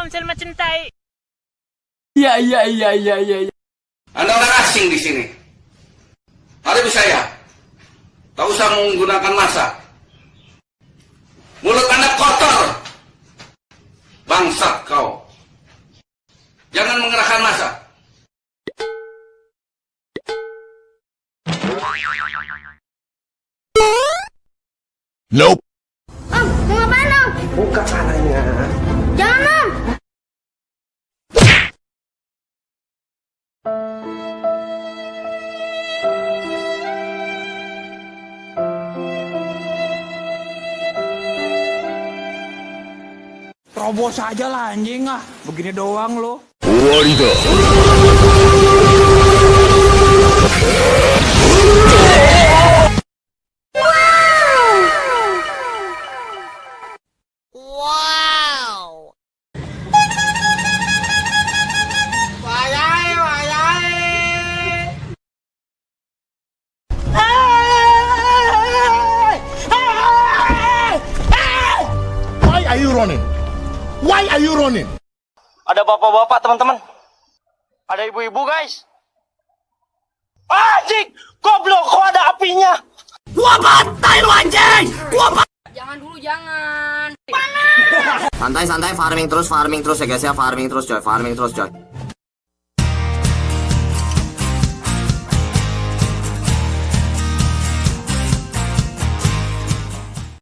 Telkomsel mencintai. Iya. Anda orang asing di sini. Hari saya. Tak usah menggunakan masa. Mulut Anda kotor. Bangsat kau. Jangan mengerahkan masa. Nope. Om, mau ngapain om? Buka caranya. Jangan om. Terobos aja lah anjing ah. Begini doang lo. 終わりだ。Wow. Why are you running? Why are you running? Ada bapak-bapak teman-teman. Ada ibu-ibu guys. Anjing, goblok kok ada apinya. Gua bantai lu anjing. Jangan dulu, jangan. Santai, farming terus ya guys ya, farming terus coy.